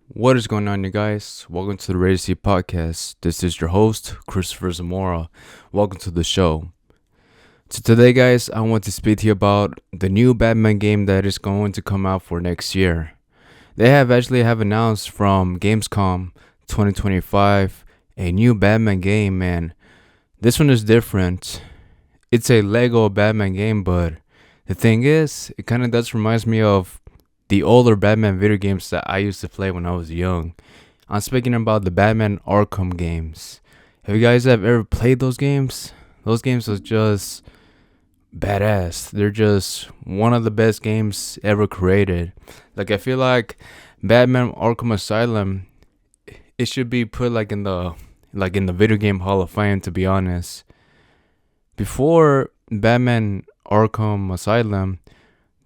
What is going on, you guys? Welcome to the Ready to See podcast. This is your host, Cristopher Zamora. Welcome to the show. So today, guys, I want to speak to you about the new Batman game that is going to come out for next year. They have announced from Gamescom 2025 a new Batman game, and this one is different. It's a Lego Batman game, but the thing is, it kind of does reminds me of the older Batman video games that I used to play when I was young. I'm speaking about the Batman Arkham games. Have you guys ever played those games? Those games are just badass. They're just one of the best games ever created. Like I feel like Batman Arkham Asylum, it should be put like in the video game Hall of Fame, to be honest. Before Batman Arkham Asylum,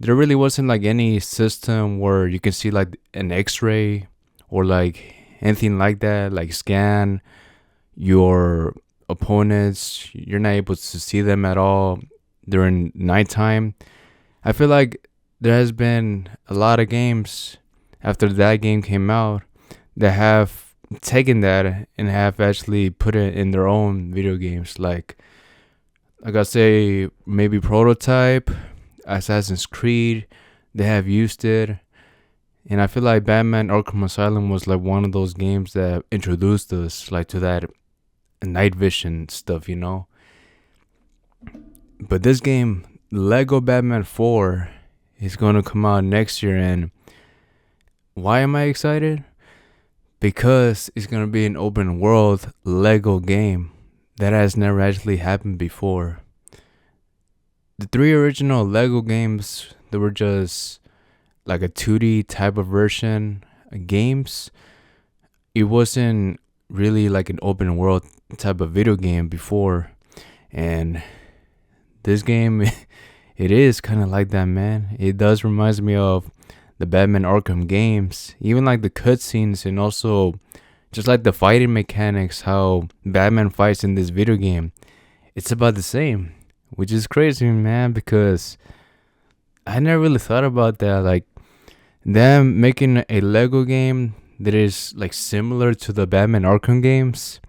there really wasn't like any system where you can see like an x-ray or like anything like that, like scan your opponents. You're not able to see them at all during nighttime. I feel like there has been a lot of games after that game came out that have taken that and have actually put it in their own video games, like I say, maybe Prototype, Assassin's Creed. They have used it, and I feel like Batman Arkham Asylum was like one of those games that introduced us like to that night vision stuff. But this game, Lego Batman 4, is gonna come out next year, and why am I excited? Because it's gonna be an open world Lego game that has never actually happened before. The three original Lego games, they were just like a 2D type of version games. It wasn't really like an open world type of video game before, and this game it is kind of like that, man. It does reminds me of the Batman Arkham games, even like the cutscenes, and also just like the fighting mechanics, how Batman fights in this video game. It's about the same, which is crazy, man, because I never really thought about that. Like them making a Lego game that is like similar to the Batman Arkham games.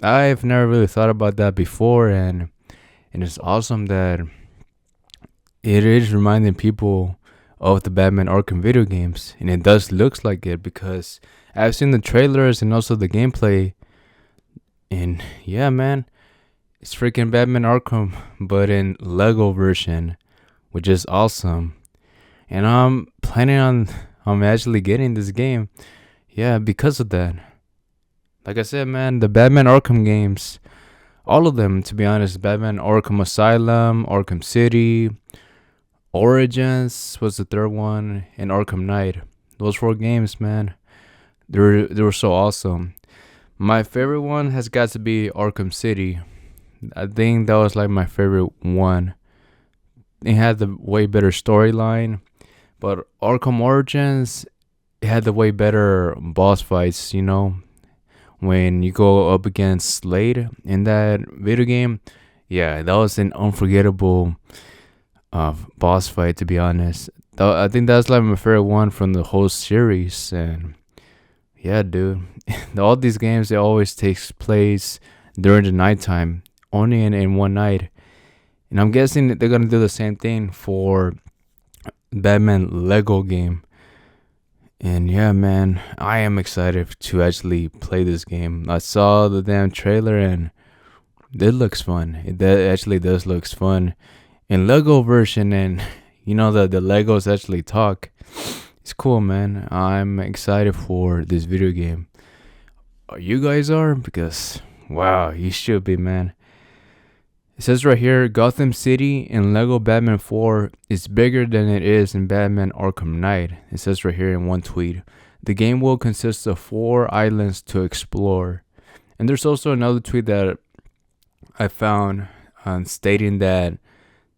I've never really thought about that before, and it's awesome that it is reminding people of the Batman Arkham video games, and it does looks like it because I've seen the trailers and also the gameplay, and yeah, man, it's freaking Batman Arkham, but in Lego version, which is awesome. And I'm planning on I'm actually getting this game, yeah, because of that. Like I said, man, the Batman Arkham games, all of them, to be honest, Batman Arkham Asylum, Arkham City, Origins was the third one, and Arkham Knight. Those four games, man, they were so awesome. My favorite one has got to be Arkham City. I think that was like my favorite one. It had the way better storyline, but Arkham Origins, it had the way better boss fights. When you go up against Slade in that video game, yeah, that was an unforgettable boss fight. To be honest, I think that's like my favorite one from the whole series. And yeah, dude, all these games, they always takes place during the nighttime, only in one night. And I'm guessing that they're gonna do the same thing for Batman Lego game. And yeah, man, I am excited to actually play this game. I saw the damn trailer and it looks fun. Actually does looks fun in Lego version, and the Legos actually talk. It's cool, man. I'm excited for this video game. You guys are? Because wow, you should be, man. It says right here, Gotham City in Lego Batman 4 is bigger than it is in Batman Arkham Knight. It says right here in one tweet. The game will consist of 4 islands to explore. And there's also another tweet that I found stating that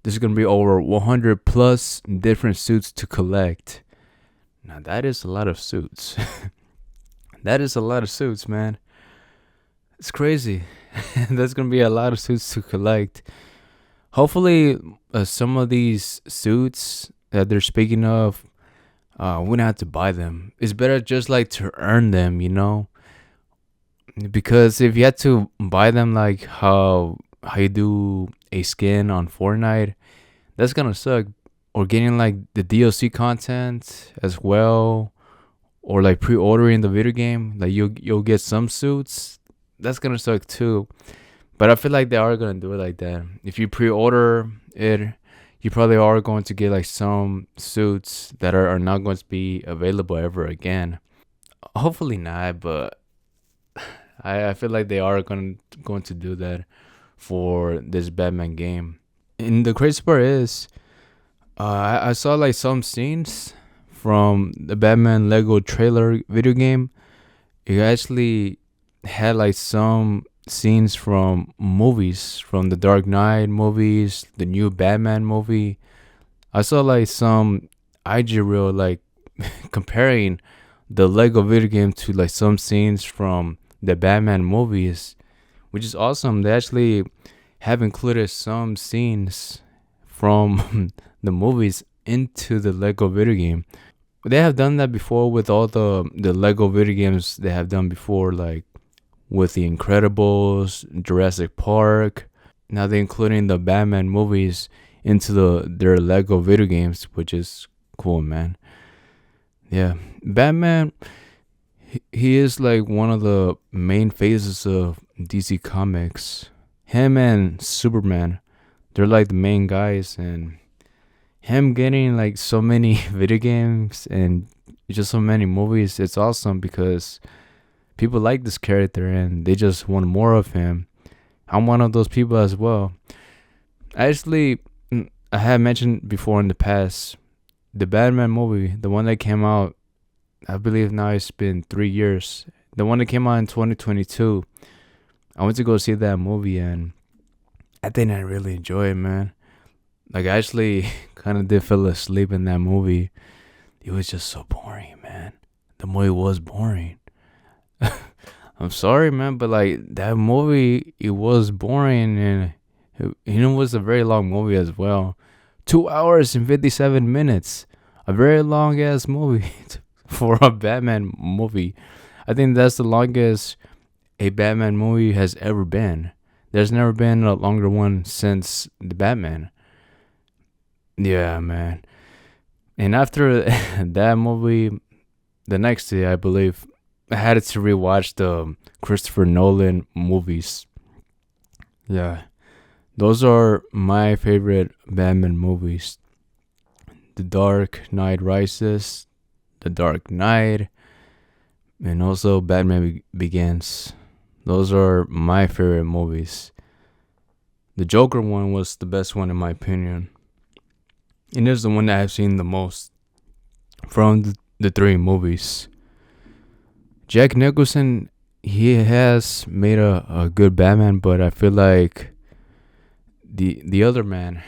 there's going to be over 100 plus different suits to collect. Now that is a lot of suits. That is a lot of suits, man. It's crazy. There's gonna be a lot of suits to collect. Hopefully, some of these suits that they're speaking of, we don't have to buy them. It's better just like to earn them, you know? Because if you had to buy them like how you do a skin on Fortnite, that's gonna suck. Or getting like the DLC content as well, or like pre-ordering the video game, like you'll get some suits. That's gonna suck too. But I feel like they are gonna do it like that. If you pre-order it, you probably are going to get like some suits that are not going to be available ever again. Hopefully not, but I feel like they are going to do that for this Batman game. And the crazy part is, I saw like some scenes from the Batman Lego trailer video game. It actually had like some scenes from movies, from the Dark Knight movies, the new Batman movie. I saw like some IG reel like comparing the Lego video game to like some scenes from the Batman movies, which is awesome. They actually have included some scenes from the movies into the Lego video game. They have done that before with all the Lego video games they have done before, like with the Incredibles, Jurassic Park. Now they're including the Batman movies into their Lego video games, which is cool, man. Yeah, Batman. He is like one of the main phases of DC Comics. Him and Superman, they're like the main guys, and him getting like so many video games and just so many movies, it's awesome because people like this character and they just want more of him. I'm one of those people as well. Actually, I have mentioned before in the past, the Batman movie, the one that came out, I believe now it's been 3 years. The one that came out in 2022, I went to go see that movie and I didn't really enjoy it, man. Like, I actually kind of did fall asleep in that movie. It was just so boring, man. The movie was boring. I'm sorry, man, but like that movie, it was boring and it was a very long movie as well. 2 hours and 57 minutes. A very long ass movie for a Batman movie. I think that's the longest a Batman movie has ever been. There's never been a longer one since the Batman. Yeah, man. And after that movie, the next day, I believe, I had to rewatch the Christopher Nolan movies. Yeah, those are my favorite Batman movies. The Dark Knight Rises, The Dark Knight, and also Batman Begins. Those are my favorite movies. The Joker one was the best one in my opinion. And it's the one that I've seen the most from the three movies. Jack Nicholson, he has made a good Batman, but I feel like the other man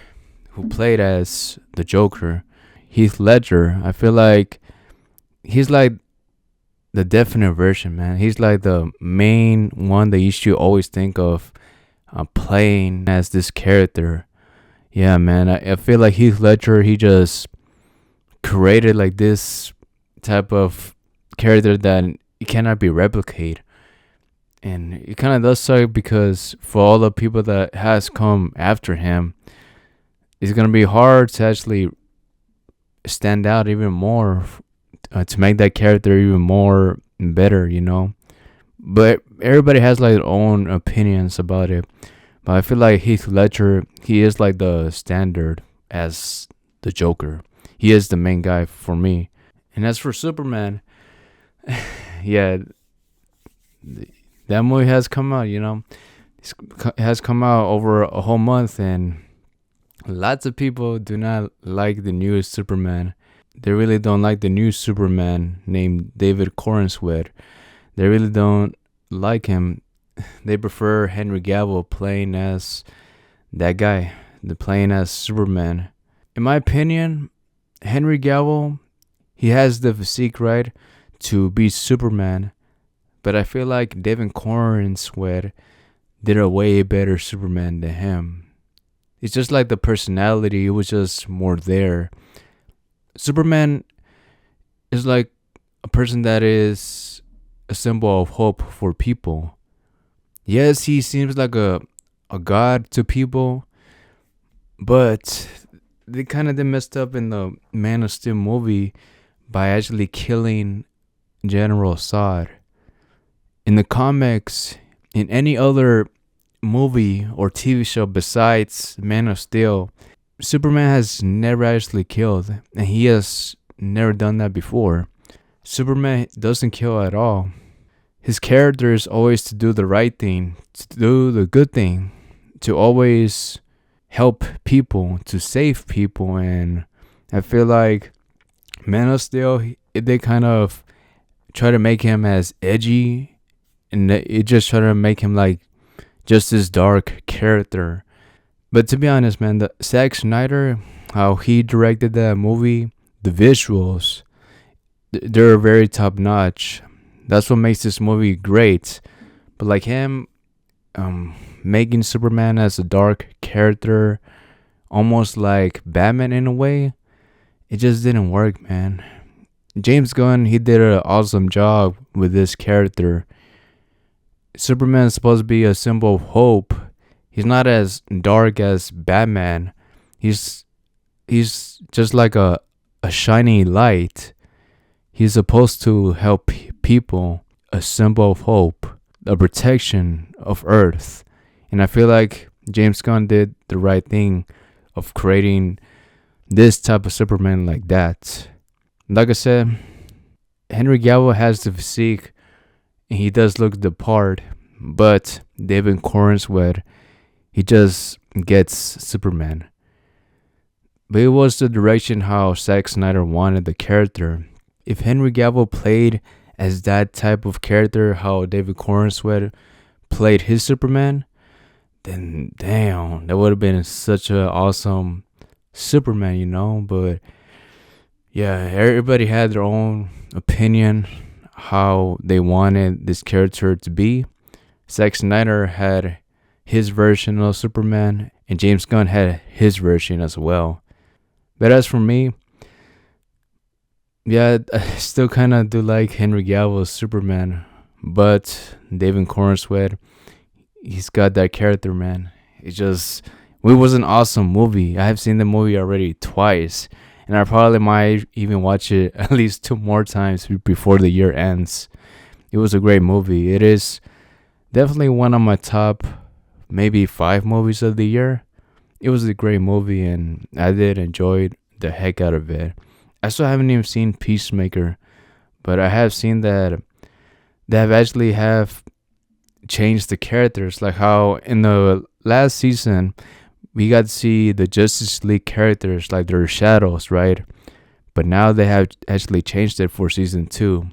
who played as the Joker, Heath Ledger, I feel like he's like the definite version, man. He's like the main one that you should always think of playing as this character. Yeah, man. I feel like Heath Ledger, he just created like this type of character that it cannot be replicated. And it kind of does suck because for all the people that has come after him, it's going to be hard to actually stand out even more, to make that character even more better, you know. But everybody has like their own opinions about it. But I feel like Heath Ledger, he is like the standard as the Joker. He is the main guy for me. And as for Superman, yeah, that movie has come out, you know. It has come out over a whole month, and lots of people do not like the newest Superman. They really don't like the new Superman named David Corenswet. They really don't like him. They prefer Henry Cavill playing as that guy, the playing as Superman. In my opinion, Henry Cavill, he has the physique right to be Superman, but I feel like David Corenswet did a way better Superman than him. It's just like the personality, it was just more there. Superman, is like a person that is a symbol of hope for people. Yes, he seems like a god to people, but they kind of did messed up in the Man of Steel movie by actually killing General Assad. In the comics, in any other movie or TV show besides Man of Steel, Superman has never actually killed, and he has never done that before. Superman doesn't kill at all. His character is always to do the right thing, to do the good thing, to always help people, to save people. And I feel like Man of Steel, they kind of try to make him as edgy, and it just try to make him like just this dark character. But to be honest, man, the Zack Snyder, how he directed that movie, the visuals, they're very top notch. That's what makes this movie great. But like him, making Superman as a dark character, almost like Batman in a way, it just didn't work, man. James Gunn, he did an awesome job with this character. Superman is supposed to be a symbol of hope. He's not as dark as Batman. He's just like a shiny light. He's supposed to help people, a symbol of hope, a protection of Earth. And I feel like James Gunn did the right thing of creating this type of Superman like that. Like I said, Henry Cavill has the physique and he does look the part, but David Corenswet, he just gets Superman. But it was the direction how Zack Snyder wanted the character. If Henry Cavill played as that type of character, how David Corenswet played his Superman, then damn, that would have been such an awesome Superman, you know. But yeah, everybody had their own opinion how they wanted this character to be. Zack Snyder had his version of Superman, and James Gunn had his version as well. But as for me, yeah, I still kind of do like Henry Cavill's Superman, but David Corenswet, he's got that character, man. It was an awesome movie. I have seen the movie already twice, and I probably might even watch it at least 2 more times before the year ends. It was a great movie. It is definitely one of my top, maybe 5 movies of the year. It was a great movie, and I did enjoy the heck out of it. I still haven't even seen Peacemaker, but I have seen that they have actually have changed the characters. Like how in the last season, we got to see the Justice League characters, like their shadows, right? But now they have actually changed it for season 2.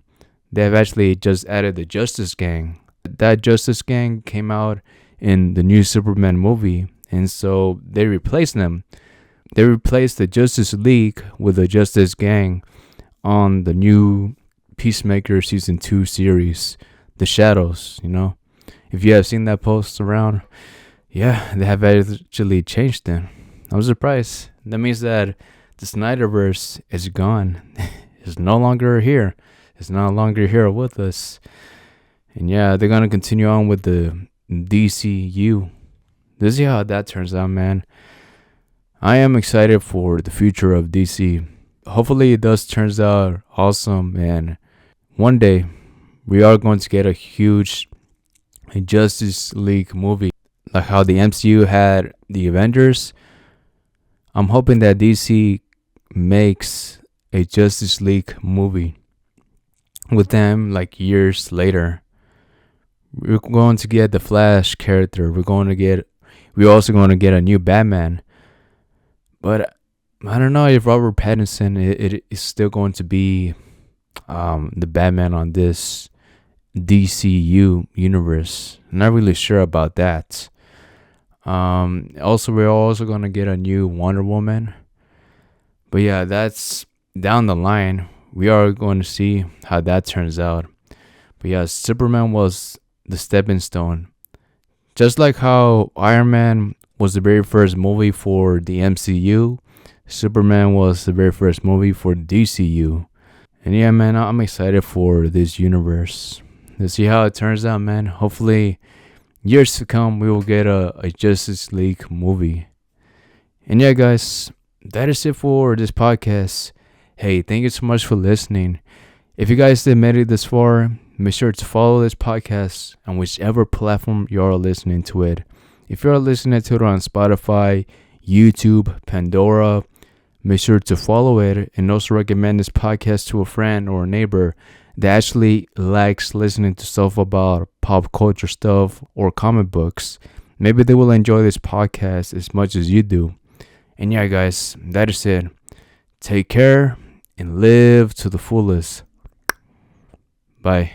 They have actually just added the Justice Gang. That Justice Gang came out in the new Superman movie, and so they replaced them. They replaced the Justice League with the Justice Gang on the new Peacemaker Season 2 series, The Shadows, you know. If you have seen that post around, yeah, they have actually changed it. I was surprised. That means that the Snyderverse is gone. It's no longer here. It's no longer here with us. And yeah, they're going to continue on with the DCU. Let's see how that turns out, man. I am excited for the future of DC. Hopefully it does turns out awesome, and one day we are going to get a huge Justice League movie. Like how the MCU had the Avengers, I'm hoping that DC makes a Justice League movie with them like years later. We're going to get the Flash character. We're also going to get a new Batman. But I don't know if Robert Pattinson it is still going to be the Batman on this DCU universe. I'm not really sure about that. Also, we're also going to get a new Wonder Woman. But yeah, that's down the line. We are going to see how that turns out. But yeah, Superman was the stepping stone. Just like how Iron Man was the very first movie for the MCU, Superman was the very first movie for DCU. And yeah, man, I'm excited for this universe. Let's see how it turns out, man. Hopefully, years to come, we will get a Justice League movie. And yeah, guys, that is it for this podcast. Hey, thank you so much for listening. If you guys did made it this far, make sure to follow this podcast on whichever platform you are listening to it. If you're listening to it on Spotify, YouTube, Pandora, make sure to follow it and also recommend this podcast to a friend or a neighbor that actually likes listening to stuff about pop culture stuff or comic books. Maybe they will enjoy this podcast as much as you do. And yeah, guys, that is it. Take care and live to the fullest. Bye.